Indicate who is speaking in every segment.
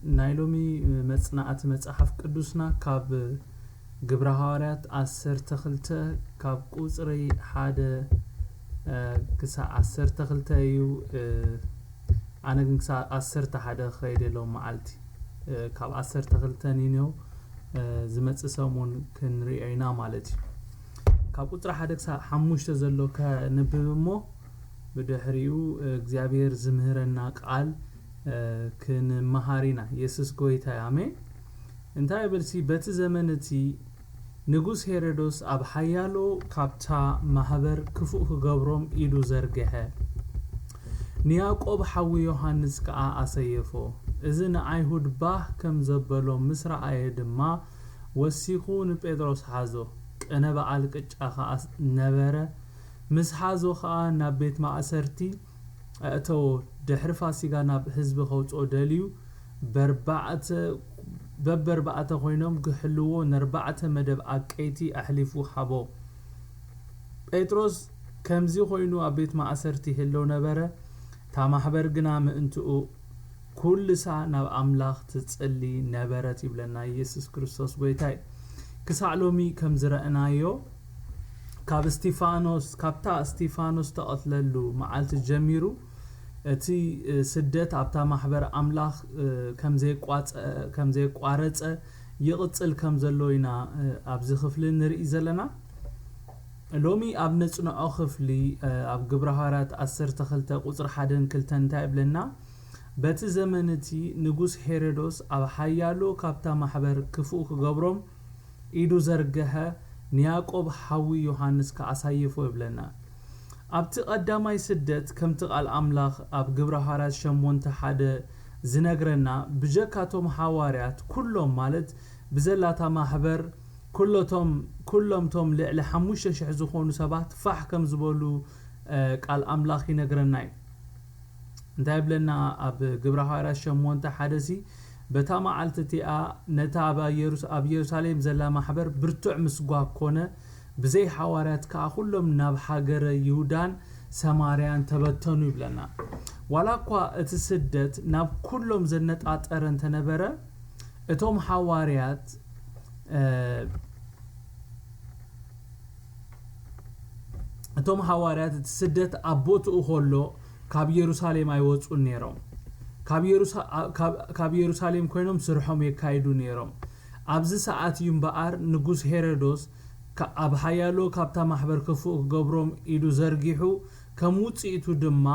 Speaker 1: نايلومي مصنعات مصحف قدوسنا كاب ግብረ ሐዋርያት 10:2 ካብ ቁጽሪ 1 ክሳብ 12 እዩ ኣነ ግን ክሳብ 11 ኸይደሎም መዓልቲ ካብ 12 ኒኖ ዝመጽእ ሰሙን ክንሪአይና ማለት እዩ ካብ ቁጽሪ 1 ክሳብ 5 ዘሎ ከንብብሞ ብድሕሪኡ እግዚአብሔር ዝምህረና ቃል ክንመሃሪና ኢየሱስ ጎይታ አሜን እንታይ በልሲ በቲ ዘመነቲ ንጉስ ሄሮዶስ ኣብ ሓያሎ ካብታ ማህበር ክፉእ ክገብሮም ኢሉ ዘርገሐ ንያቆብ ሓዊ ዮሐንስ ከኣ ኣሰየፎ እዚ ንኣይሁድ ባህ ከም ዘበሎም ምስራኣየ ድማ ወሲኹ ንጴጥሮስ ሓዞ ቀነ በዓል ቅጫ ከኣ ነበረ ምስ ሓዞ ከኣ ናብ ቤት ማእሰርቲ ኣእተዎ ድሕሪ ፋሲጋ ናብ ህዝቢ ከውፅኦ ደልዩ በበርባዕተ ኮይኖም ክሕልዎ ነርባዕተ መደብ ኣቀይቲ ኣሕሊፉ ሓቦ ጴጥሮስ ከምዚ ኮይኑ ኣብ ቤት ማእሰርቲ ህልው ነበረ ታ ማሕበር ግና ምእንትኡ ኩልሳ ናብ ኣምላኽ ትጽሊ ነበረት ይብለና ኢየሱስ ክርስቶስ ጎይታይ ክሳዕሎሚ ከም ዝረአናዮ ካብ ስቲፋኖስ ተቐትለሉ መዓልቲ ጀሚሩ እቲ ስደት ኣብታ ማሕበር ኣምላኽ ከም ዘይቋረጸ ይቕጽል ከም ዘሎ ኢና ኣብዚ ክፍሊ ንርኢ ዘለና ሎሚ ኣብ ነጽንዖ ክፍሊ ኣብ ግብረ ሐዋርያት 12 ቁጽሪ 1-2 እንታይ ይብለና በቲ ዘመነቲ ንጉስ ሄሮዶስ ኣብ ሓያሎ ካብታ ማሕበር ክፉእ ክገብሮም ኢዱ ዘርገሐ ንያቆብ ሓዊ ዮሐንስ ከኣሳይፎ ይብለና ኣብቲ ቀዳማይ ስደት ከምቲ ቃል ኣምላኽ ኣብ ግብረ ሐዋርያት 8:1 ዝነግረና ብጀካቶም ሐዋርያት ኩሎም ማለት ብዘላታ ማሕበር ኩሎምቶም ልዕሊ 5000 ዝኾኑ ሰባት ፋሕ ከም ዝበሉ ቃል ኣምላኽ ይነግረና እንታይ ብለና ኣብ ግብረ ሐዋርያት 8:1 ሲ በታ መዓልቲኣ ነታ ኣብ ኢየሩሳሌም ዘላ ማሕበር ብርቱዕ ምስጓ ኮነ ብዘይ ሐዋርያት ከኣ ኩሎም ናብ ሃገረ ይሁዳን ሰማርያን ተበተኑ ይብለና ዋላኳ እቲ ስደት ናብ ኩሎም ዘነጣጠረ እንተነበረ እቶም ሐዋርያት እቲ ስደት ኣቦትኡ ሆሎ ካብ ኢየሩሳሌም ኣይወጹን ነይሮም ካብ ኢየሩሳሌም ኮይኖም ስርሖም የካይዱ ነይሮም ኣብዚ ሰዓት እዩ እምበኣር ንጉስ ሄሮዶስ ኣብ ሓያሎ ካብታ ማሕበር ክፉእ ክገብሮም ኢዱ ዘርጊሑ ከም ውጽኢቱ ድማ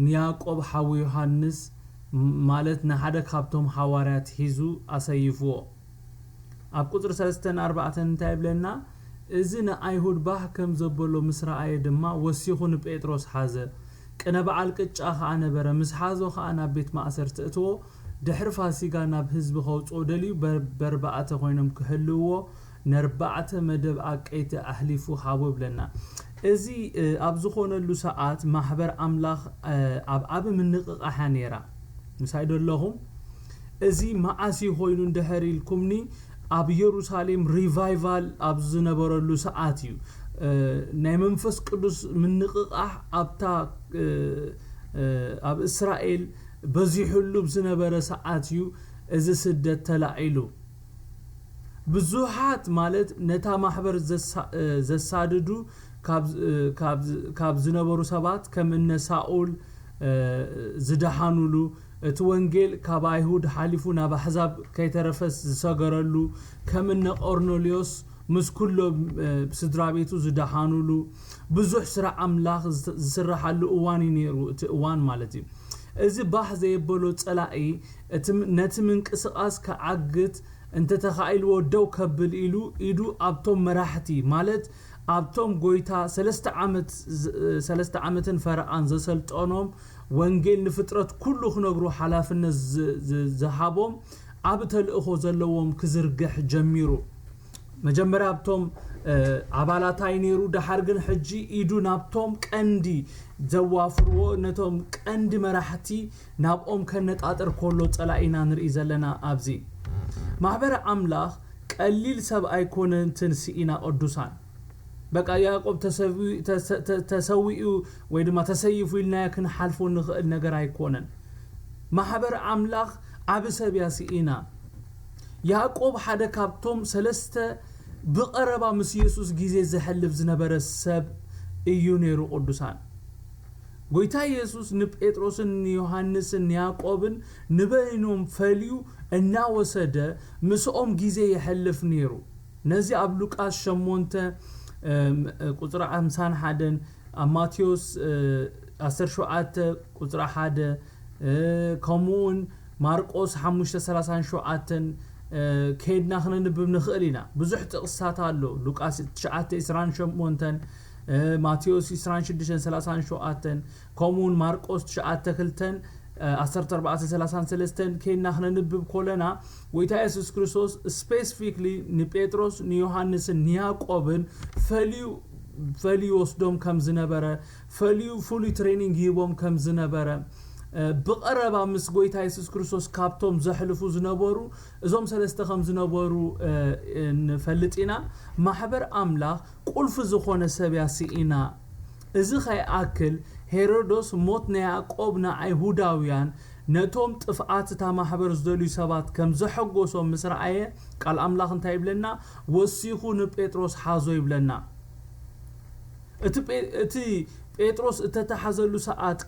Speaker 1: ንያቆብ ሓዊ ዮሐንስ ማለት ንሓደ ካብቶም ሐዋርያት ሒዙ ኣሰይፍዎ ኣብ ቁጽሪ 3-4 እንታይ ይብለና እዚ ንኣይሁድ ባህ ከም ዘበሎ ምስራኣየ ድማ ወሲኹ ንጴጥሮስ ሓዘ ቀነ በዓል ቅጫ ከኣ ነበረ ምስ ሓዞ ከኣ ናብ ቤት ማእሰርቲ እትዎ ድሕሪ ፋሲጋ ናብ ህዝቢ ከውፅኦ ደልዩ በርባዕተ ኮይኖም ክሕልዎ ነርባዕተ መደብ ኣቀይቲ ኣሕሊፉ ሓቦ ብለና እዚ ኣብ ዝኾነሉ ሰዓት ማሕበር ኣምላኽ ኣብ ምንቅቃሕ ነይራ ምሳይ ደለኹም እዚ ማዓሲ ኮይኑ እንደህሪልኩምኒ ኣብ ኢየሩሳሌም ሪቫይቫል ኣብ ዝነበረሉ ሰዓት እዩ ናይ መንፈስ ቅዱስ ምንቅቃሕ ኣብ እስራኤል በዚሕሉ ዝነበረ ሰዓት እዩ እዚ ስደት ተላዒሉ ብዙሓት ማለት ነታ ማሕበር ዘሳድዱ ካብ ዝነበሩ ሰባት ከም እነ ሳኦል ዝደሃኑሉ እቲ ወንጌል ካብ ኣይሁድ ሓሊፉ ናብ ኣሕዛብ ከይተረፈስ ዝሰገረሉ ከም እነ ቆርኔልዮስ ምስ ኩሎም ስድራቤቱ ዝደሃኑሉ ብዙሕ ስራሕ ኣምላኽ ዝስራሓሉ እዋን ነይሩ እቲ እዋን ማለት እዩ እዚ ባህ ዘይበሎ ጸላኢ ነቲ ምንቅስቓስ ከዓግት እንተ ተኻኢልዎ ደው ከብል ኢሉ ኣብቶም መራሕቲ ማለት ኣብቶም ጎይታ 3 ዓመትን ፈርዓን ዘሰልጠኖም ወንጌል ንፍጥረት ኩሉ ክነግሩ ሓላፍነት ዝሃቦም ኣብ ተልእኾ ዘለዎም ክዝርግሕ ጀሚሩ መጀመርያ ኣብቶም ኣባላታይ ነይሩ ድሓር ግን ሕጂ ኢዱ ናብቶም ቀንዲ ዘዋፍርዎ ነቶም ቀንዲ መራሕቲ ናብኦም ከነጣጥር ከሎ ጸላኢና ንርኢ ዘለና ኣብዚ ማሕበር ኣምላኽ ቀሊል ሰብ ኣይኮነን ትንሲኢና ቅዱሳን በቃ ያዕቆብ ተሰዊኡ ወይ ድማ ተሰይፉ ኢልና ክንሓልፎ ንኽእል ነገር ኣይኮነን ማሕበር ኣምላኽ عبسبيا سئنا يعقوب حدا كابتوم سلسته بقربا مس يسوس جيزي زحلف زنبر السب ايونيرو قدسان قويتا يسوس نبيتروسن يوحنسن يعقوبن نبينهم فاليو انا وسده مسؤوم جيزي يحلف نيرو نزي ابلوكاس شمونته قطر 51 ماتيوس 17 قطر 1 كومون مارقوس 5:37 كيدنا خلينا نبب نخلينا بزح تقصات له لوقاس 9:28 ماتيوس 26:37 كومون مارقوس 9:2 14:33 كيدنا خلينا نبب كلنا ويتا يسوع كريستوس سبيسيفيكلي نبيتروس نيوحنس نياقوبن فاليو وسدوم كم زنبره فاليو فولي تريننج يبوم كم زنبره بقربا مس غويتا يسوع كريستوس كابتوم زحلفو زنبرو ازوم سلسته خم زنبرو نفلطينا محبر املاح قلف زخونه سبياسينا እዚ ኸይአክል ሄሮዶስ ሞት ያዕቆብና አይሁዳውያን ነቶም ጥፍአት ታ ማህበር ዝደልዩ ሰባት ከም ዘሐጎሶም ምስራአየ ቃል አምላኽ እንታይ ይብለና ወሲኹ ንጴጥሮስ ሓዞ ይብለና እቲ ጴጥሮስ እተተሐዘሉ ሰዓት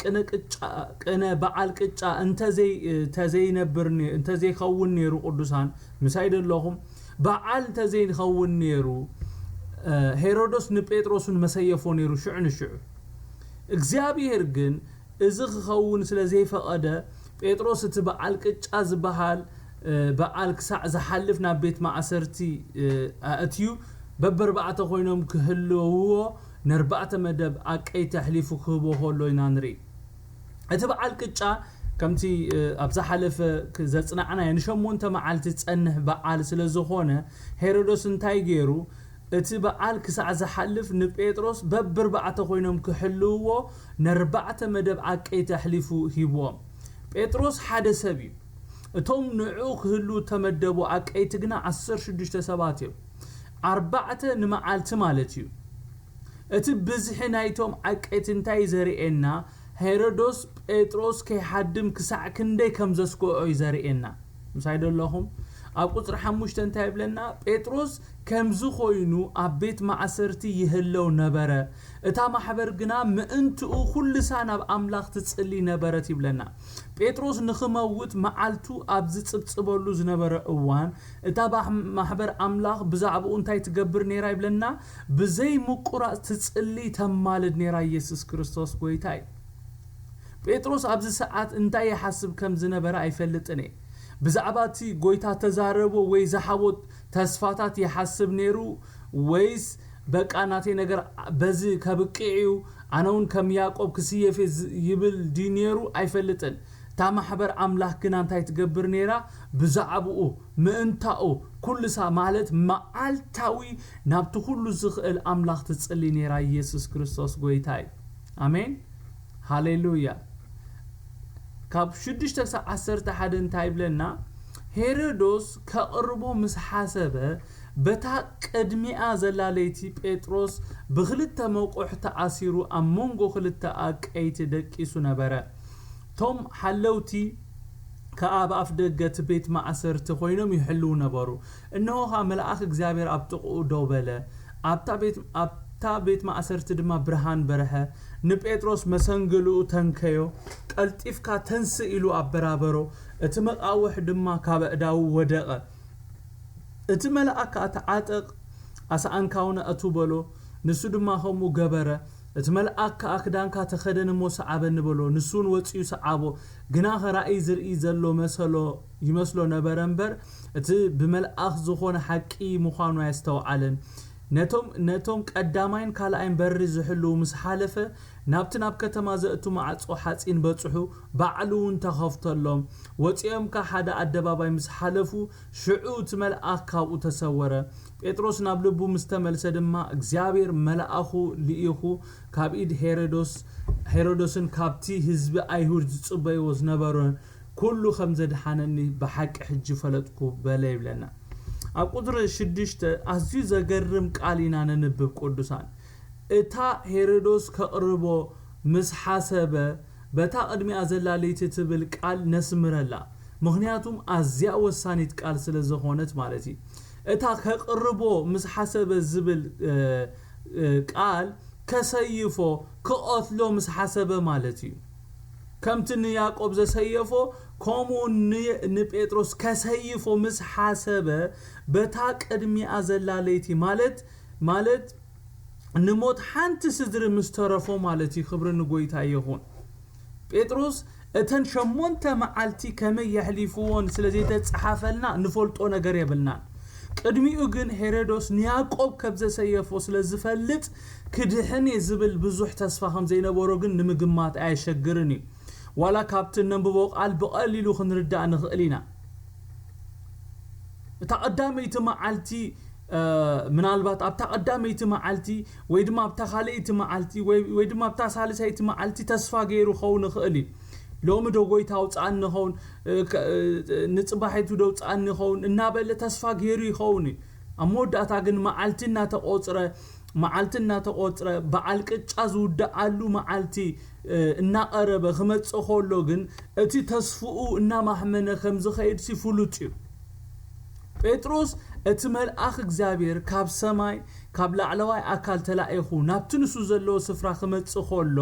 Speaker 1: ቀነ በዓል ቅጫ እንተዘይ ነበርኒ እንተዘይ ኸውን ነሩ ቅዱሳን ምሳይደለኹም በዓል እንተዘይ ኸውን ነሩ ሄሮዶስ ንጴጥሮስን መሰየፎ ነሩ ሽዕንሽዕ እግዚአብሔር ግን እዚ ኸውን ስለዘይ ፈቀደ ጴጥሮስ እቲ በዓል ቅጫ ዝበሃል በዓል ክሳዕ ዝሐልፍና ቤት ማዕሰርቲ አትዩ በበርባዕተ ኮይኖም ክህልውዎ نربعة مدب أكيد تحليف خبو هولو ينانري أتبع الكتشا كمتي أبزح حلف زتنا أنا يعني شو مونتا معالت تسأنه بعال سلزخونة هيرودوس انتايجيرو أتبع الكسع زحلف نبيتروس ببربعة خوينهم كحلوه نربعة مدب أكيد تحليفو هيبو بيتروس حدا سبيب توم نعوك هلو تمدبو أكيد تقنا 10 4 نمعالت مالتيو اتبزح نايتوم عقيت انتاي زرينا هيرودوس بيتروس كي حدم كسع كندي كم زسكو يزرينا مسايد اللهم اب قطر 5 انتاي بلنا بيتروس كم زو خوينو ابيت معسرتي يهلو نبره اتا محبر جنا مانتو كل سنه باملاخ تصلي نبرت يبلنا بيتروس نخموت معالتو ابز صبصبلو زنبره اوان اتا محبر املاخ بزعبو انتاي تجبر نيرا يبلنا بزي مقرا تصلي تمالد نيرا يسوع كريستوس كويتاي بيتروس ابز ساعات انتاي يحسب كم زنبره ايفلطني بزعباتي غويتا تزاربو وي زحوت تسفاتات يحسب نيرو ويس بقاناتي نجر بزي كبقيو اناون كم يعقوب كسيف يبل دينيرو ايفلطن تا محبر املاح كنا انتاي تجبر نيرا بزعبو مانتاو كل سا مالت معالتاوي نابتو كل زخل املاح تصلي نيرا يسوع كريستوس غويتاي امين هاليلويا كاب شدشت 11 انتاي بلنا هيرودوس كقربو مسحاسبه بتا قدميا زلاليتي بيتروس بخلته موقع تعاسيرو امونغو خلته اقيت دقيسو نبره توم حلوتي كاب افدغت بيت معسرت خوينم يحلو نبرو انه ها ملاخ እግዚአብሔር አብጥቁ ዶበለ አብታ ቤት ማዕሰርት ድማ ብርሃን በረኸ ንጴጥሮስ መሰንግሉ ተንከዮ ቀልጢፍካ ተንስ ኢሉ አበራበሮ እቲ መቃወሕ ድማ ካብዕዳው ወደቀ እቲ መልአክ አተዓጠቅ አሳንካውነ አቱበሎ ንሱ ድማ ኸሙ ገበረ እቲ መልአክ አክዳንካ ተኸደነ ሞሰዓበን በሎ ንሱን ወጽዩ ሰዓቦ ግና ኸራኢ ዝርኢ ዘሎ መሰሎ ይመስሎ ነበረንበር እቲ ብመልአክ ዝኾነ ሐቂ ምዃኑ ያስተውዓለን ነቶም ቀዳማይን ካልአይን በሪ ዝሕሉ ምስ ሓለፈ ናብትናብ ከተማ ዘእቱ ማዕጾ ሓጺን በጽሑ ባዕሉን ተኸፍተሎም ወጽዮም ከሓደ አደባባይ ምስ ሓለፉ ሽዑ ትመልአኽ ካብኡ ተሰወረ ጴጥሮስ ናብ ልቡ ምስተመልሰ ድማ እግዚአብሔር መልአኹ ልኢኹ ካብ ኢድ ሄሮዶስን ካብቲ ህዝቢ አይሁድ ዝጽበይዎ ዝነበሩን ኩሉ ከም ዘድሓነኒ በሐቂ ሕጂ ፈለጥኩ በለ ይብለና ኣብ ቁጥር 6 ኣዝዩ ዘገርም ቃሊና ነንብብ ቅዱሳን እታ ሄሮዶስ ከቅርቦ ምስ ሓሰበ በታ ቅድሚያ ዘላለይቲ ትብል ቃል ነስምረላ ምክንያቱም አዝያ ወሳኒት ቃል ስለዘኾነት ማለት እዩ እታ ከቅርቦ ምስ ሐሰበ ዝብል ቃል ከሰይፎ ከኦትሎ ምስ ሐሰበ ማለት እዩ ከምትን ያዕቆብ ዘሰይፎ ኮሙ ንጴጥሮስ ከሰይፎ ምስ ሐሰበ በታ ቅድሚ አዘላለይቲ ማለት ንሞት ሓንቲ ስድሪ ምስተረፎ ማለት እዩ ክብር ንጎይታ ይኹን ጴጥሮስ እተን ሸሞንተ መዓልቲ ከመይ ያሕሊፍዎን ስለዚህ ተጻሐፈልና ንፈልጦ ነገር የብልና ቅድሚኡ ግን ሄሮዶስ ንያዕቆብ ከብዘሰየፎ ስለዝፈልጥ ክድሕን ዝብል ብዙሕ ተስፋ ከም ዘይነበሮ ግን ንምግማት ኣይሸግርን እዩ ዋላ ካብትን ነንብቦ ቃል በቀሊሉ ክንርዳእ ንኽእል ኢና እታ ቀዳመይቲ መዓልቲ ምናልባት ኣብታ ቀዳመይቲ መዓልቲ ወይ ድማ ኣብታ ካልአይቲ መዓልቲ ወይ ድማ ኣብታ ሳልሳይቲ መዓልቲ ተስፋ ገይሩ ኸውን ንኽእል እዩ ሎሚ ዶ ጎይታ ውፃእኒ ኸውን ንጽባሒቱ ዶ ውፃእኒ ኸውን እናበለ ተስፋ ገይሩ ይኸውን ኣብ መወዳእታ ግን መዓልትና ተቆፅረ በዓል ቅጫ ዝውዳኣሉ መዓልቲ እናቀረበ ክመጽእ ከሎ ግን እቲ ተስፍኡ እናማሕመነ ከም ዝኸይድ ሲፍሉጥ እዩ ጴጥሮስ እቲ መልአኽ እግዚአብሔር ካብ ሰማይ ካብ ላዕለዋይ አካል ተላኢኹ ናብቲ ንሱ ዘለዎ ስፍራ ክመጽእ ከሎ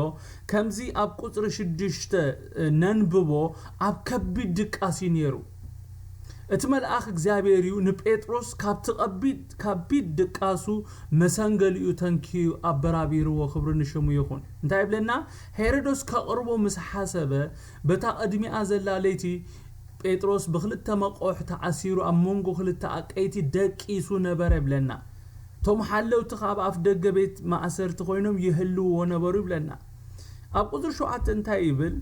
Speaker 1: ከምዚ ኣብ ቁጥሪ 6 ነንብቦ ኣብ ከቢድ ድቃሲ ነይሩ እቲ መልአኽ እግዚአብሔር እዩ ንጴጥሮስ ከቢድ ድቃሱ መሰንገሊኡ ተንኪዩ ኣበራቢርዎ ክብሪ ንሽሙ ይኹን እንታይ ብለና ሄሮዶስ ከቅርቦ ምስ ሓሰበ በታ ቅድሚኣ ዘላለይቲ ጴጥሮስ በክልተ መቆሕ ተዓሲሩ ኣብ መንጎ ክልተ አቀይቲ ደቂሱ ነበረ ብለና ቶም ሓለውቲ ካብ ኣፍ ደገ ቤት ማእሰርቲ ኮይኖም ይህልዎ ነበሩ ብለና ኣብ ቁጥር 7 እንታይ ይብል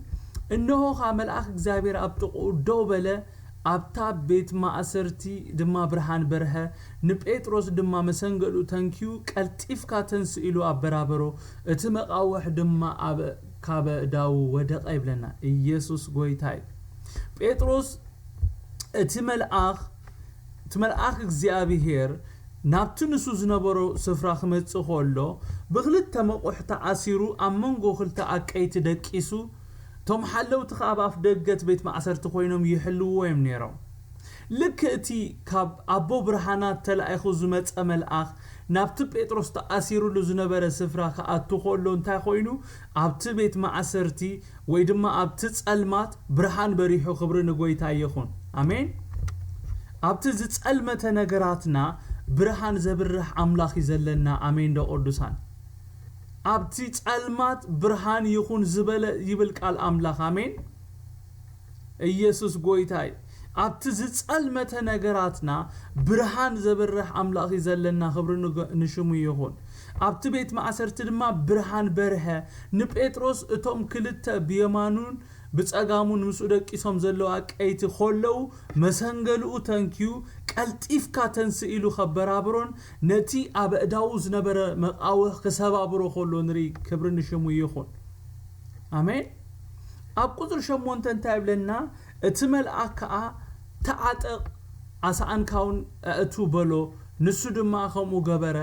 Speaker 1: እነሆ መልአኽ እግዚአብሔር ኣብ ጥቅኡ ደው በለ ኣብታ ቤት ማእሰርቲ ድማ ብርሃን በርሀ ንጴጥሮስ ድማ መሰንገሉ ተንኪዩ ቀልጢፍካ ተንስኢሉ ኣበራበሮ እቲ መቃወሕ ድማ ካብ ዳው ወደቀ ይብለና ኢየሱስ ጎይታይ ጴጥሮስ እቲ መልአኽ እግዚአብሔር ናብቲ ንሱ ዝነበሮ ስፍራ ክመጽእ ከሎ ብክልተ መቆሕ ተዓሲሩ ኣብ መንጎ ክልተ አቀይቲ ደቂሱ ቶም ሓለውቲ ካብ ኣፍ ደገት ቤት ማእሰርቲ ኮይኖም ይሕልዎ እዮም ነይሮም ልክ እቲ ካብ ኣቦ ብርሃናት ተላኢኹ ዝመጸ መልአኽ ናብቲ ጴጥሮስ ተኣሲሩሉ ዝነበረ ስፍራ ከኣቱ ከሎ እንታይ ኮይኑ ኣብቲ ቤት ማእሰርቲ ወይ ድማ ኣብቲ ጸልማት ብርሃን በሪሑ ክብሪ ንጎይታ ይኹን አሜን ኣብቲ ዝጸልመተ ነገራትና ብርሃን ዘብርህ አምላኽ ይዘለና አሜን ዶ ቅዱሳን ኣብቲ ጸልማት ብርሃን ይኹን ዝበለ ይብል ቃል አምላኽ አሜን ኢየሱስ ጎይታይ ኣብቲ ዝጸልመተ ነገራትና ብርሃን ዘብርህ አምላኽ ይዘለና ክብሪ ንሽሙ ይኹን ኣብቲ ቤት ማእሰርቲ ድማ ብርሃን በርሀ ንጴጥሮስ እቶም ክልተ ብየማኑን ብጸጋሙን ምስ ደቂሶም ዘለዋ ቀይቲ ኾለው መሰንገልኡ ተንኪዩ ቀልጢፍካ ተንስኢሉ ከበራብሮን ነቲ ኣብ እዳው ዝነበረ መቃወህ ከሰባብሮ ኾሎ ንሪ ክብሪ ንሽሙ ይኹን አሜን ኣብ ቁጥር 8 እንታይ ብለና እቲ መልአክ ከዓ ተዓጠቕ ኣሳኣንካውን እቱ በሎ ንሱ ድማ ከምኡ ገበረ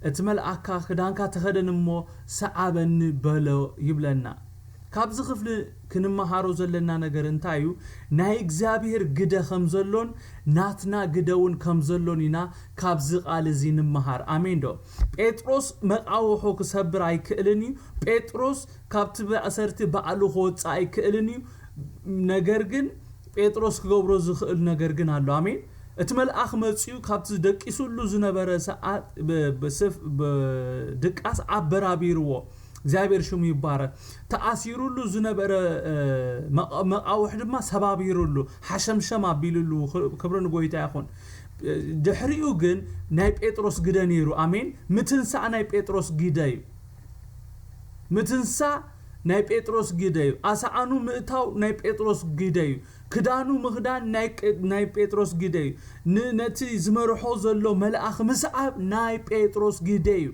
Speaker 1: እቲ መልአክ ክዳንካ ተኸደንሞ ሰዓበኒ በሎ ይብለና ካብዚ ክፍሊ ክንመሃሮ ዘለና ነገር እንታይ እዩ ናይ እግዚአብሔር ግደ ከም ዘሎን ናትና ግደውን ከም ዘሎን ኢና ካብዚ ቃል እዚ ንመሃር አሜን ዶ ጴጥሮስ መቃወሑ ክሰብር ኣይክእልን እዩ ጴጥሮስ ካብቲ ማእሰርቲ በዓሉ ክወፅእ ኣይክእልን እዩ ነገር ግን ጴጥሮስ ክገብሮ ዝኽእል ነገር ግን ኣሎ አሜን እቲ መልአኽ መጽኡ ካብቲ ደቂሱሉ ዝነበረ ሰዓት ድቃስ ኣበራቢርዎ እግዚአብሔር ሽሙ ይባረክ ተኣሲሩሉ ዝነበረ መቃወሕ ድማ ሰባቢሩሉ ሓሸምሸም ኣቢሉሉ ክብሪ ንጎይታ ይኹን ድሕሪኡ ግን ናይ ጴጥሮስ ግደ ነይሩ አሜን ምትንሳእ ናይ ጴጥሮስ ግደ እዩ ምትንሳእ ናይ ጴጥሮስ ግደ እዩ ኣሳኣኑ ምእታው ናይ ጴጥሮስ ግደ እዩ ክዳኑ ምኽዳን ናይ ጴጥሮስ ግደ እዩ ነቲ ዝመርሖ ዘሎ መልአኽ ምስዓብ ናይ ጴጥሮስ ግደ እዩ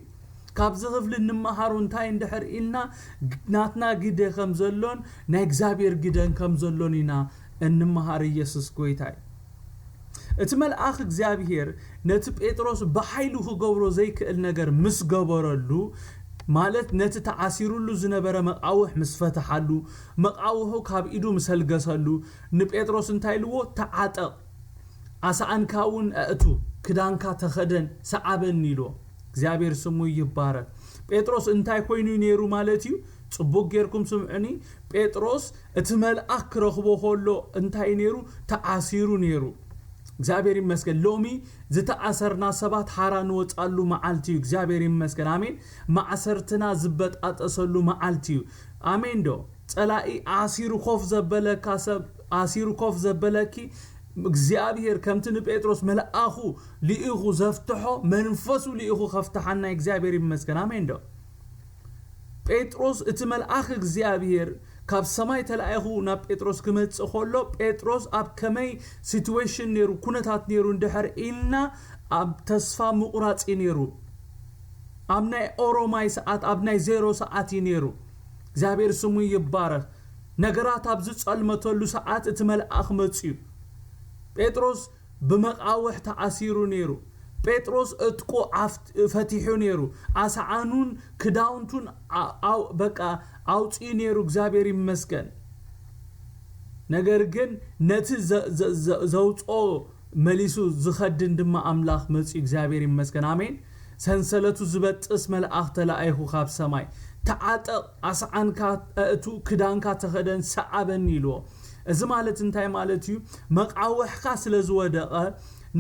Speaker 1: ካብዚ ክፍሊ ንመሃሩ እንታይ እንድሕር ኢልና ናትና ግደ ከም ዘሎን ናይ እግዚአብሔር ግደን ከም ዘሎን ኢና እንመሃር ኢየሱስ ጎይታይ እቲ መልአኽ እግዚአብሔር ነቲ ጴጥሮስ በኃይሉ ክገብሮ ዘይክእል ነገር ምስ ገበረሉ ማለት ነቲ ተዓሲሩሉ ዝነበረ መቃውሕ ምስ ፈተሓሉ መቃውሑ ካብ ኢዱ ምሰልገሰሉ ንጴጥሮስ እንታይ ልዎ ተዓጠቕ ኣሳኣንካውን ኣእቱ ክዳንካ ተኸደን ሰዓበኒ ኢሎ እግዚአብሔር ስሙ ይባረክ ጴጥሮስ እንታይ ኮይኑ ነይሩ ማለት እዩ ጽቡቅ ጌርኩም ስምዑኒ ጴጥሮስ እቲ መልአክ ክረኽቦ ሆሎ እንታይ ነይሩ ተዓሲሩ ነይሩ እግዚአብሔር ይመስገን ሎሚ ዝተኣሰርና ሰባት ሓራ ንወጻሉ መዓልቲ እዩ እግዚአብሔር ይመስገን አሜን ማዕሰርትና ዝበጣጠሰሉ መዓልቲ እዩ አሜን ዶ ጸላኢ አሲሩ ኮፍ ዘበለካ ሰብ አሲሩ ኮፍ ዘበለኪ እግዚአብሔር ከምቲ ንጴጥሮስ መልአኹ ሊኢኹ ዘፍትሖ መንፈሱ ሊኢኹ ከፍተሐና እግዚአብሔር ይመስገን አሜን ዶ ጴጥሮስ እቲ መልአኽ እግዚአብሔር ካብ ሰማይ ተላኢኹ ናብ ጴጥሮስ ክመጽእ ኾሎ ጴጥሮስ ኣብ ከመይ ሲቹዌሽን ነይሩ ኩነታት ነይሩ እንድሕር ኢልና ኣብ ተስፋ ምቁራጽ ነይሩ ኣብ ናይ ኦሮማይ ሰዓት ኣብ ናይ ዜሮ ሰዓት ነይሩ እግዚአብሔር ስሙ ይባረክ ነገራት ኣብ ዝጸልመተሉ ሰዓት እቲ መልአኽ መጽኡ ጴጥሮስ ብመቃውሕ ተዓሲሩ ነይሩ ጴጥሮስ እጥቆ ፈቲሑ ነይሩ አሳዓኑን ክዳውንቱን በቃ አውጪ ነይሩ እግዚአብሔር ይመስገን ነገር ግን ነቲ ዘውጾ መሊሱ ዝኸድን ድማ አምላኽ መጽ እግዚአብሔር ይመስገን አሜን ሰንሰለቱ ዝበጥስ መልአኽ ተላኢኹ ካብ ሰማይ ተዓጠቕ አሳዓንካ እቱ ክዳንካ ተኸደን ሰዓበኒ ኢሎ እዚ ማለት እንታይ ማለት እዩ መቃውሕካ ስለዝወደቀ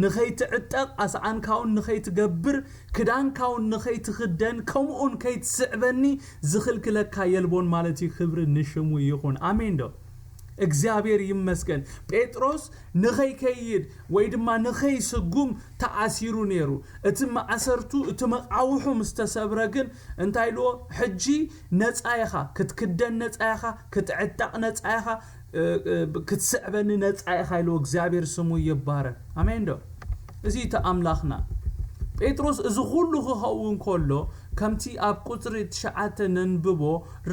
Speaker 1: ንኸይትዕጠቕ ኣሳዓንካውን ንኸይትገብር ክዳንካውን ንኸይትኽደን ከምኡን ከይትስዕበኒ ዝኽልክለካ የልቦን ማለት እዩ ክብሪ ንሽሙ ይኹን አሜን ዶ እግዚአብሔር ይመስገን ጴጥሮስ ንኸይከይድ ወይ ድማ ንኸይስጉም ተዓሲሩ ነይሩ እቲ ማዕሰርቱ እቲ መቃውሑ ምስተሰብረ ግን እንታይ ልዎ ሕጂ ነፃ ኢኻ ክትክደን ነፃ ኢኻ ክትዕጠቕ ነፃ ኢኻ ክትስዕበኒ ነፃ ኢኻ ኢልዎ እግዚአብሔር ስሙ ይባረክ አሜን ዶ እዚ ተአምላኽና ጴጥሮስ እዚ ሁሉ ክኸውን ከሎ ከምቲ ኣብ ቁጥሪ 9 ነንብቦ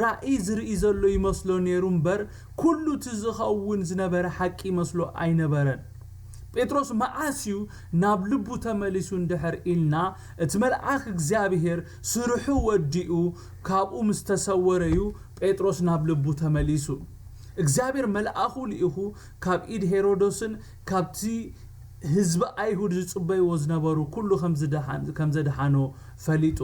Speaker 1: ራእይ ዝርኢ ዘሎ ይመስሎ ነይሩ እምበር ኩሉ ትዝኸውን ዝነበረ ሓቂ መስሎ ኣይነበረን ጴጥሮስ መዓስዩ ናብ ልቡ ተመሊሱ እንድሕር ኢልና እቲ መልአኽ እግዚአብሔር ስርሑ ወዲኡ ካብኡ ምስተሰወረዩ ጴጥሮስ ናብ ልቡ ተመሊሱ እግዚአብሔር መልአኹ ሊኢኹ ካብ ኢድ ሄሮዶስን ካብቲ ህዝብ አይሁድ ዝጽበይዎ ዝነበሩ ኩሉ ከም ዘድሓኖ ፈሊጡ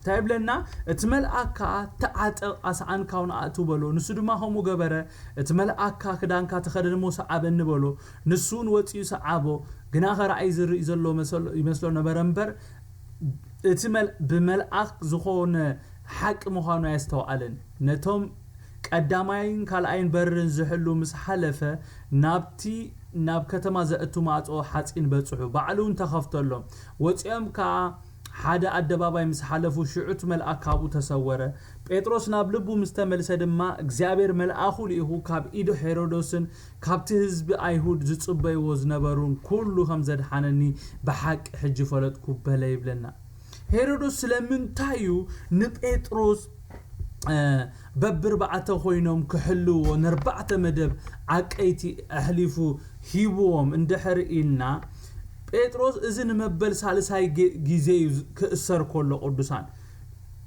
Speaker 1: ታይብለና እቲ መልአካ ተዓጠቕ ኣሳዓንካውን ኣእቱ በሎ ንሱ ድማ ኸሙ ገበረ እቲ መልአካ ክዳንካ ተኸደን ሞ ሰዓበኒ በሎ ንሱን ወፂኡ ሰዓቦ ግና ኸራእይ ዝርኢ ዘሎ ይመስሎ ነበረ እምበር እቲ ብመልአኽ ዝኾነ ሓቂ ምዃኑ ኣየስተውዓለን ነቶም ቀዳማይን ካልኣይን በርን ዝሕሉ ምስ ሓለፈ ናብ ከተማ ዘእቱ ማዕጾ ሓጺን በጽሑ ባዕሉን ተኸፍተሎም ወፂኦም ካ ሓደ አደባባይ ምስ ሓለፉ ሽዑት መልአክ ካብኡ ተሰወረ ጴጥሮስ ናብ ልቡ ምስተመልሰ ድማ እግዚአብሔር መልአኹ ሊኢኹ ካብ ኢዱ ሄሮዶስን ካብቲ ህዝቢ አይሁድ ዝጽበይዎ ዝነበሩን ኩሉ ከም ዘድሓነኒ ብሓቂ ሕጂ ፈለጥኩ በለ ይብለና ሄሮዶስ ስለምንታዩ ንጴጥሮስ በብርባዕተ ኮይኖም ክሕልዎ ነርባዕተ መደብ ዓቀይቲ ኣሕሊፉ ሂቦም እንድሕር ኢልና ጴጥሮስ እዝን መበል ሳልሳይ ጊዜ ክእሰር ከሎ ቅዱሳን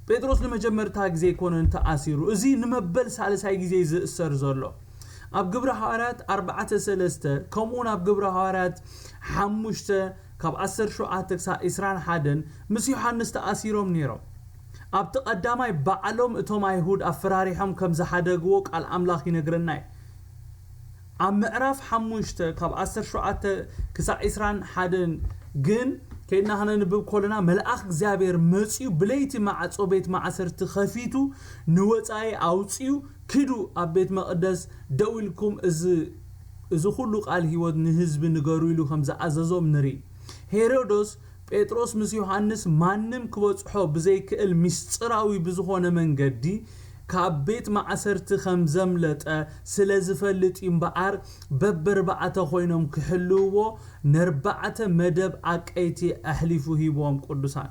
Speaker 1: ጴጥሮስ ለመጀመርታ ጊዜ ኮነን ተኣሲሩ እዚ ንመበል ሳልሳይ ጊዜ ዝእሰር ዘሎ ኣብ ግብረ ሐዋርያት 4:3 ከምኡን ኣብ ግብረ ሐዋርያት 5 ካብ 17 ክሳብ 21 ምስ ዮሐንስ ተኣሲሮም ነይሮም ኣብ ተቀዳማይ ባዕሎም እቶም አይሁድ ኣፈራሪሖም ከም ዝሓደግዎ ቃል አምላኽ ይነግረናይ ኣብ ምዕራፍ 5 ካብ 17 ክሳብ 21 ግን ከይና ንብብ ኮለና መልአኽ እግዚአብሔር መጽኡ ብለይቲ ማዕጾ ቤት ማዕሰርቲ ኸፊቱ ንወጻይ አውጽኡ ክዱ ኣብ ቤት መቅደስ ደውልኩም እዚ ሁሉ ቃል ህይወት ንህዝብ ንገሩ ኢሉ ከም ዝኣዘዞም ንሪ ሄሮዶስ ጴጥሮስ ምስ ዮሐንስ ማንም ክወጽሖ ብዘይክእል ምስጢራዊ ብዝኾነ መንገዲ ካብ ቤት ማዕሰርቲ ከም ዘምለጠ ስለዝፈልጥ እምበኣር በብርባዕተ ኮይኖም ክሕልዎ ነርባዕተ መደብ ዓቀይቲ ኣሕሊፉ ሂቦም ቅዱሳን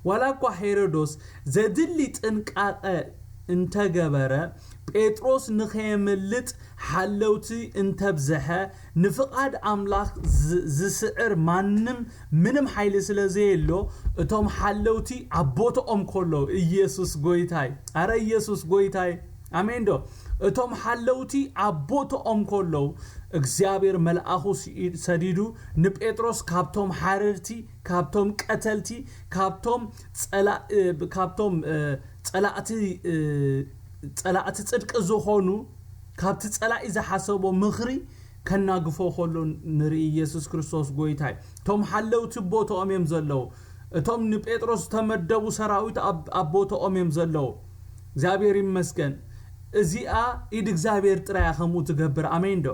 Speaker 1: ዋላ እኳ ሄሮዶስ ዘድሊ ጥንቃቐ انت جبره بيتروس نخيملت حلوتي انت بزحه نفقاد املاخ زسعر منم حيل سلازيلو اتوم حلوتي عبوتهم كله يسوس غويتاي اره يسوس غويتاي امين دو اتوم حلوتي عبوتهم كله እግዚአብሔር መልአኹ ሰዲዱ ንጴጥሮስ ካብቶም ሓረርቲ ካብቶም ቀተልቲ ካብቶም ጸላእቲ ጽድቅ ዝኾኑ ካብቲ ጸላኢ ዝሓሰቦ ምኽሪ ከናግፎ ኾሎ ንርኢ ኢየሱስ ክርስቶስ ጎይታይ ቶም ሓለውቲ ቦታኦም እዮም ዘለው እቶም ንጴጥሮስ ተመደቡ ሰራዊት አቦታኦም እዮም ዘለው እግዚአብሔር ይመስገን እዚኣ ኢድ እግዚአብሔር ጥራይ ከምኡ ትገብር አሜን ዶ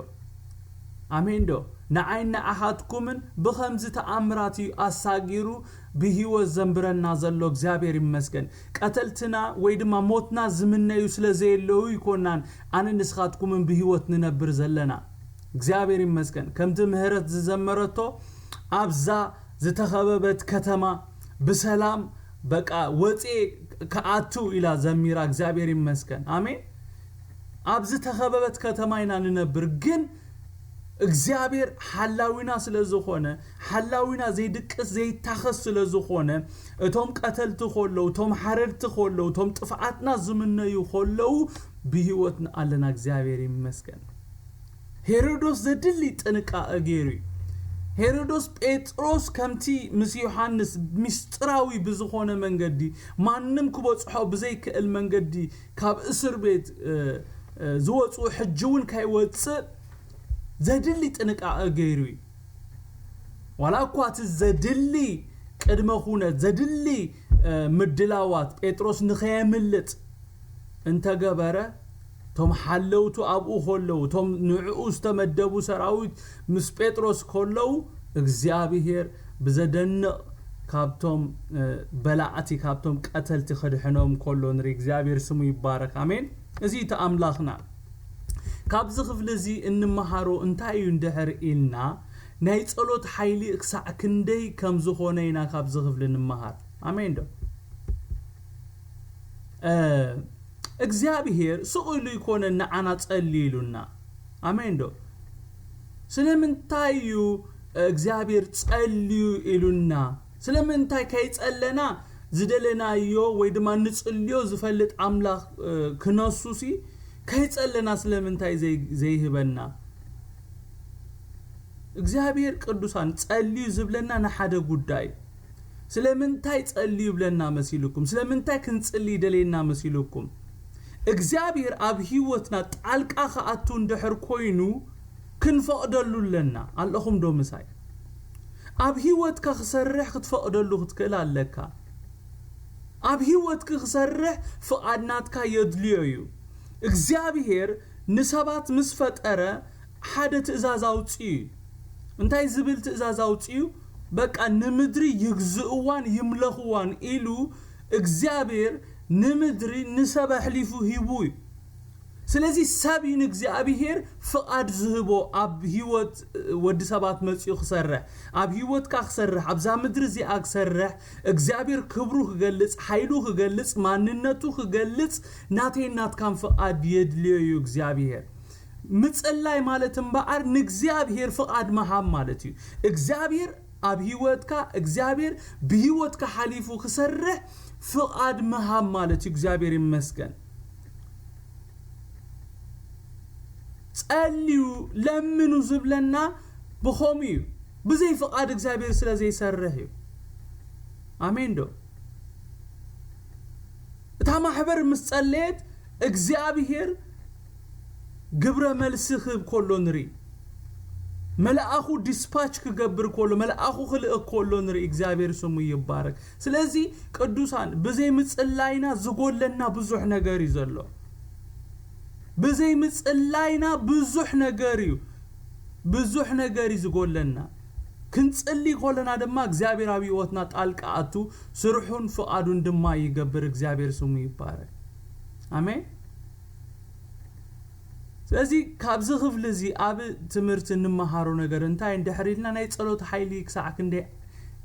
Speaker 1: አሜን ዶ نعينا أحدكمن بخمز تأمراتي أساقيرو بهيو زنبرنا زلو እግዚአብሔር ይመስገን قتلتنا ويدما موتنا زمنا يسلزي اللو يكونان أنا نسخاتكمن بهيوت ننبر زلنا እግዚአብሔር ይመስገን كمت مهرت زمرتو أبزا زتخببت كتما بسلام بقى وطي كأتو إلى زميرا እግዚአብሔር ይመስገን آمين أبز تخببت كتما ينا ننبر جن እግዚአብሔር ሐላዊና ስለዝኾነ ሐላዊና ዘይድቅስ ዘይታኸስ ስለዝኾነ እቶም ቀተልቲ ኾለው እቶም ሓረርቲ ኾለው እቶም ጥፍዓትና ዝምነዩ ኾለው ብህይወት አለና እግዚአብሔር ይመስገን ሄሮዶስ ዘድሊ ጥንቃቄ ገይሩ ሄሮዶስ ጴጥሮስ ከምቲ ምስ ዮሐንስ ምስጥራዊ ብዝኾነ መንገዲ ማንንም ክበጽሖ ብዘይክእል መንገዲ ካብ እስር ቤት ዝወጹ ሕጅውን ካይወጽእ زدلي تنقع غيري ولا قوات زدلي قدمه خونا زدلي مدلاوات بيتروس نخيملت انت غبره توم حلوتو ابو خلو توم نعوس تمدبو سراويت مس بيتروس كلو እግዚአብሔር بزدن كابتوم بلاعتي كابتوم قتلتي خدحنوم كلو نري እግዚአብሔር ስሙ ይባረክ አሜን እዚህ ተአምላኽና ካብዚ ክፍል እዚ እንመሃሮ እንታይ እንደህር ኢልና ናይ ጸሎት ኃይሊ ክሳዕ ክንደይ ከም ዝኾነ ኢና ካብዚ ክፍል እንመሃር አሜን ዶ እግዚአብሔር ስኡሉ ይኮነና አና ጸልይሉና አሜን ዶ ስለምንታዩ እግዚአብሔር ጸልዩ ኢሉና ስለምንታይ ከይጸለና ዝደለናዮ ወይ ድማ ንጽልዮ ዝፈልጥ አምላኽ ክነሱሲ ከይጸለና ስለምንታይ ዘይህበና እግዚአብሔር ቅዱሳን ጸልዩ ዝብለና ንሓደ ጉዳይ ስለምንታይ ጸልዩ ብለና መሲልኩም ስለምንታይ ክንጽልይ ደሌና መሲልኩም እግዚአብሔር ኣብ ህይወትና ጣልቃ ከአቱ እንደሕር ኮይኑ ክንፈቅደሉለና አለኹም ዶ ምሳይ ኣብ ህይወትካ ክሰርሕ ክትፈቅደሉ ክትክእል ኣለካ ኣብ ህይወትካ ክሰርሕ ፍቃድናትካ የድልዮ እዩ እግዚአብሔር ንሰባት ምስ ፈጠረ ሓደ ትእዛዝ አውጽዩ እንታይ ዝብል ትእዛዝ አውጽዩ በቃ ንምድሪ ይግዝኡዋን ይምለኹዋን ኢሉ እግዚአብሔር ንምድሪ ንሰብ ሕሊፉ ሂቡ ስለዚህ ሰብን እግዚአብሔር ፍቃድ ዝህቦ ኣብ ህይወት ወዲ ሰባት መጽዩ ክሰርሕ ኣብ ህይወትካ ክሰርሕ ኣብዛ ምድሪ እዚኣ ክሰርሕ እግዚአብሔር ክብሩ ክገልጽ ኃይሉ ክገልጽ ማንነቱ ክገልጽ ናተይናትካን ፍቃድ የድልዩ እግዚአብሔር ምጽላይ ማለት እምባር ንእግዚአብሔር ፍቃድ መሃብ ማለት እዩ እግዚአብሔር ኣብ ህይወትካ እግዚአብሔር በህይወትካ ሐሊፉ ክሰርሕ ፍቃድ መሃብ ማለት እግዚአብሔር ይመስገን ጸልዩ ለምኑ ዝብለና በኾሚዩ بزي فقاد እግዚአብሔር ስለዚህ ይሰርህ አሜን ዶ ታማህበር መስጸለየት እግዚአብሔር ግብረ መልስህ ኮሎንሪ መልአኹ ዲስፓች ክገብር ኮሎ መልአኹ ክልእ ኮሎንሪ እግዚአብሔር ስሙ ይባረክ ስለዚህ ቅዱሳን በዘይ ምጽላይና ዝጎለና ብዙሕ ነገር ይዘሎ በዘይ ምጽላይና ብዙሕ ነገር ይዝጎለና ክንጽሊ ኮለና ደማ እግዚአብሔር አብይወትና ጣልቃ አቱ ስርሑን ፍቃዱን ደማ ይገብር እግዚአብሔር ስሙ ይባረክ አሜን ስለዚህ ካብዚ ክፍል እዚ ኣብ ትምርት እንመሃሮ ነገር እንታይ እንደሕሪልና ናይ ጸሎት ኃይሊ ክሳዕ ክንደይ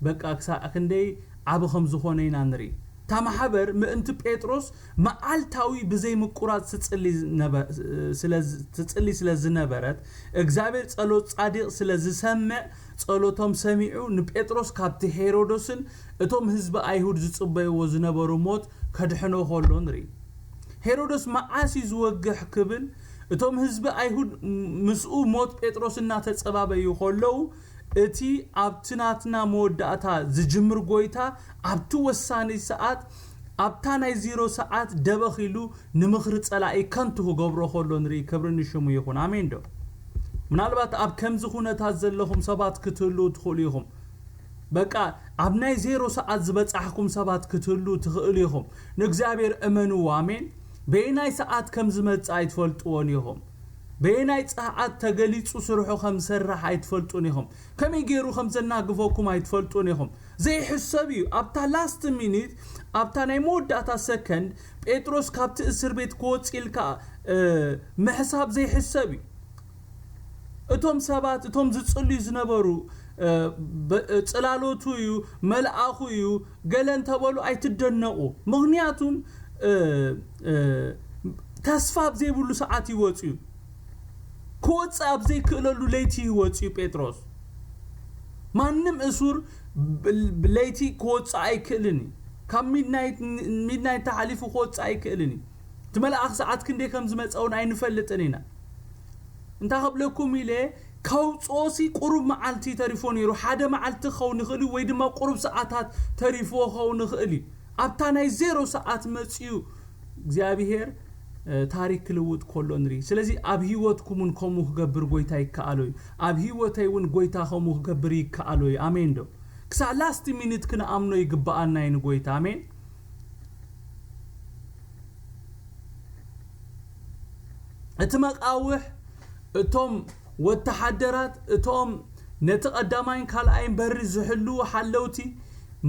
Speaker 1: በቃ ክሳዕ ክንደይ ኣብ ከም ዝኾነ ኢና ንሪ ማሕበር ምእንቲ ጴጥሮስ መዓልታዊ ብዘይ ምቁራት ትጽሊ ስለዝነበረት እግዚአብሔር ጸሎት ጻድቅ ስለዝሰምዕ ጸሎቶም ሰሚዑ ንጴጥሮስ ካብቲ ሄሮዶስን እቶም ህዝቢ አይሁድ ዝጽበይዎ ዝነበሩ ሞት ከድሕኖ ሆሎ ንሪ ሄሮዶስ መዓሲ ዝወግሕ ክብል እቶም ህዝቢ አይሁድ ምስኡ ሞት ጴጥሮስና ተጸባበዩ ሆለው እቲ ኣብትናትና መወዳእታ ዝጅምር ጎይታ ኣብቲ ወሳኒ ሰዓት ኣብታ ናይ 0 ሰዓት ደበኺሉ ንምኽሪ ጸላኢ ከንቱ ገብሮ ሆሎ ንሪ ክብርን ሽሙ ይኹን አሜን ዶ ምናልባት ኣብ ከምዚ ኩነታት ዘለኹም ሰባት ክትህሉ ትኽእሉ ኢኹም በቃ ኣብ ናይ 0 ሰዓት ዝበጻሕኩም ሰባት ክትህሉ ትኽእሉ ኢኹም ንእግዚአብሔር እመኑ አሜን በይናይ ሰዓት ከም ዝመጽ አይትፈልጥዎን ኢኹም በይናይ ሰዓት ተገሊጹ ስርሑ ከም ሰራሕ አይትፈልጡን ኢኹም ከመይ ገይሩ ከም ዘናግፈኩም አይትፈልጡን ኢኹም ዘይሕሰብ እዩ ኣብታ ላስት ሚኒት ኣብታ ናይ መወዳእታ ሰከንድ ጴጥሮስ ካብቲ እስር ቤት ክወጽኢልካ ምሕሳብ ዘይሕሰብ እዩ እቶም ሰባት እቶም ዝጽልዩ ዝነበሩ ጽላሎቱ እዩ መልአኹ እዩ ገለን ተበሉ አይትደነቁ ምክንያቱም ተስፋ ዘይብሉ ሰዓት ይወጽዩ ኮጽ ኣብዘይ ክእለሉ ለይቲ ይወጽዩ ጴጥሮስ ማንም እሱር ለይቲ ኮጽ አይክልኒ ካብ ሚድናይት ተሓሊፉ ኮጽ አይክልኒ ትመላእኽ ሰዓት ክንዴ ከም ዝመጻውን አይንፈልጥን ኢና እንታ ኸብለኩም ኢለ ከውጾሲ ቁሩብ መዓልቲ ተሪፎ ነይሩ ሓደ መዓልቲ ኸውን ይኽእል ወይ ድማ ቁሩብ ሰዓታት ተሪፎ ኸውን ይኽእል ኣብታ ናይ 0 ሰዓት መጽዩ እግዚአብሔር ታሪክ ልውጥ ኮሎ ንሪ ስለዚ ኣብ ህይወትኩምን ኮሙ ክገብር ጎይታ ይከኣሎይ ኣብ ህይወተይውን ጎይታ ኮሙ ክገብር ይከኣሎይ አሜን ዶ ክሳ ላስት ሚኒት ክነኣምኖ ይግባአና ይን ጎይታ አሜን እቲ መቃውሕ እቶም ወተሓደራት እቶም ነቲ ቀዳማይን ካልኣይን በሪ ዝሕሉ ሓለውቲ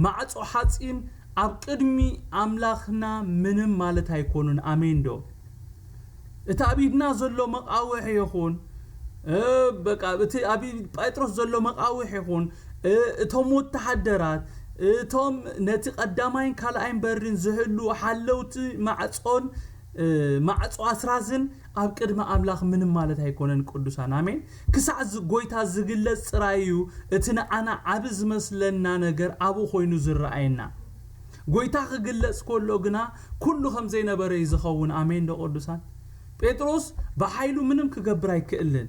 Speaker 1: ማዕጾ ሓጺን ኣብ ቅድሚ አምላኽና ምንም ማለት አይኮኑን አሜን ዶ እቲ አቢድና ዘሎ መቃውሕ ይኹን በቃ እቲ አቢድ ጴጥሮስ ዘሎ መቃውሕ ይኹን እቶም ወተሓደራት እቶም ነቲ ቀዳማይን ካልኣይን በሪን ዝሕሉ ሓለውቲ ማዕጾን ማዕጾ አስራዝን ኣብ ቅድሚ አምላኽ ምንም ማለት አይኮነን ቅዱሳን አሜን ክሳዕ ጎይታ ዝግለጽ ጽራዩ እቲ ንዓና ዓብ ዝመስለና ነገር አቡ ኮይኑ ዝረአየና ጎይታ ክግለጽ ኮሎ ግና ኩሉ ከም ዘይነበረ ይዝኸውን አሜን ዶ ቅዱሳን ጴጥሮስ በኃይሉ ምንም ክገብር አይክእልን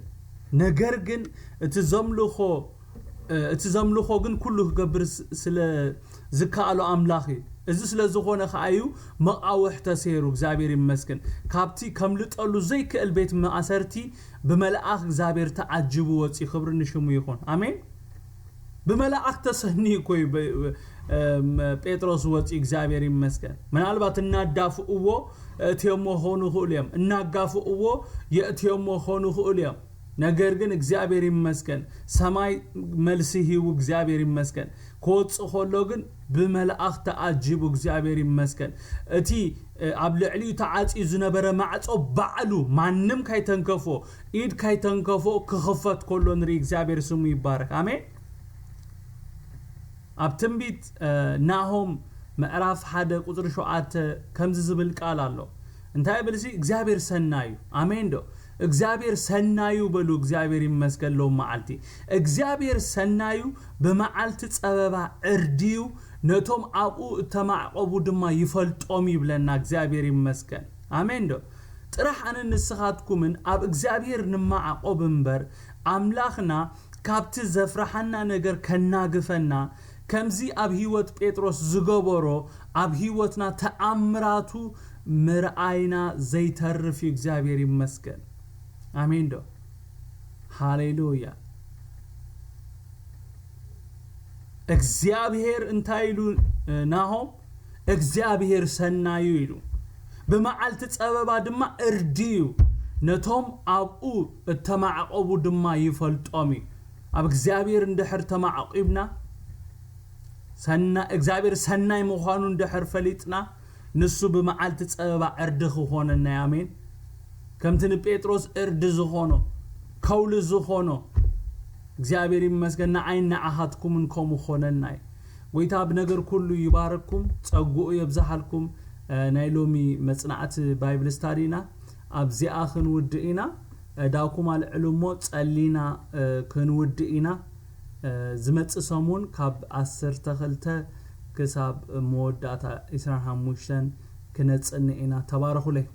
Speaker 1: ነገር ግን እቲ ዘምልኾ ግን ኩሉ ክገብር ስለ ዝካአሉ አምላኽ እዚ ስለ ዝኾነ ኸአዩ መቃውሕ ተሰይሩ እግዚአብሔር ይመስገን ካብቲ ከምልጠሉ ዘይክእል ቤት ማእሰርቲ በመላእክ እግዚአብሔር ተዓጅቡ ወፂ ክብርን ሽሙ ይኹን አሜን በመላእክ ተሰኒ ኮይ ጴጥሮስ ወፂ እግዚአብሔር ይመስገን ምናልባት እናዳፍኡዎ እቴሞ ሆኑ ሁሉም እናጋፍኡዎ የእቴሞ ሆኑ ሁሉም ነገር ግን እግዚአብሔር ይመስገን ሰማይ መልሲሂው እግዚአብሔር ይመስገን ኮጽ ሆሎ ግን በመላእክ ተዓጅቡ እግዚአብሔር ይመስገን እቲ ኣብ ልዕሊኡ ተዓጺ ዝነበረ ማዕጾ ባዕሉ ማንም ካይተንከፎ ኢድ ካይተንከፎ ክኽፈት ኮሎ ንሪ እግዚአብሔር ስሙ ይባረክ አሜን ኣብ ትንቢት ናሆም ምዕራፍ 1 ቁጥር 7 ከምዚ ዝብል ቃል ኣሎ እንታይ ብልሲ እግዚአብሔር ሰናዩ አሜን ዶ እግዚአብሔር ሰናዩ በሉ እግዚአብሔር ይመስገን ሎ ማዓልቲ እግዚአብሔር ሰናዩ በማዓልቲ ጸበባ ዕርዲዩ ነቶም አቁ ተማዕቆቡ ድማ ይፈልጦም ይብለና እግዚአብሔር ይመስገን አሜን ዶ ጥራህ አነ ንስኻትኩምን ኣብ እግዚአብሔር ንማዕቆብ እንበር አምላኽና ካብቲ ዘፍራሐና ነገር ከናግፈና ከምዚ ኣብ ህይወት ጴጥሮስ ዝገበሮ ኣብ ህይወትና ተአምራቱ ምርአይና ዘይተርፍ እግዚአብሔር ይመስገን አሜን ዶ ሃሌሉያ እግዚአብሔር እንታይሉ ናሆም እግዚአብሔር ሰናዩ ይሉ በመዓልቲ ጸበባ ድማ እርዲዩ ነቶም አብኡ ተማዕቆቡ ድማ ይፈልጦሚ ኣብ እግዚአብሔር እንደሕር ተማዕቆብና ሰና እግዚአብሔር ሰናይ መዃኑ እንደሕር ፈሊጥና ንሱ በመዓልቲ ጸበባ እርድ ኾነና አሜን ከምትን ጴጥሮስ እርድ ዝኾኖ ከውል ዝኾኖ እግዚአብሔር ይመስገን አይና አሃትኩምን ኮሙ ኾነናይ ጎይታ ብነገር ኩሉ ይባረክኩም ጸጉኡ ይብዛሐልኩም ናይሎሚ መጽናዕት ባይብል ስታዲና ኣብዚኣ ክንውድኢና ዳውኩም አልዕሉሞ ጸሊና ክንውድኢና ዝመጽእ ሰሙን ካብ 12 ክሳብ መወዳእታ 25 ክነጽንኢና ተባረኹ ለይ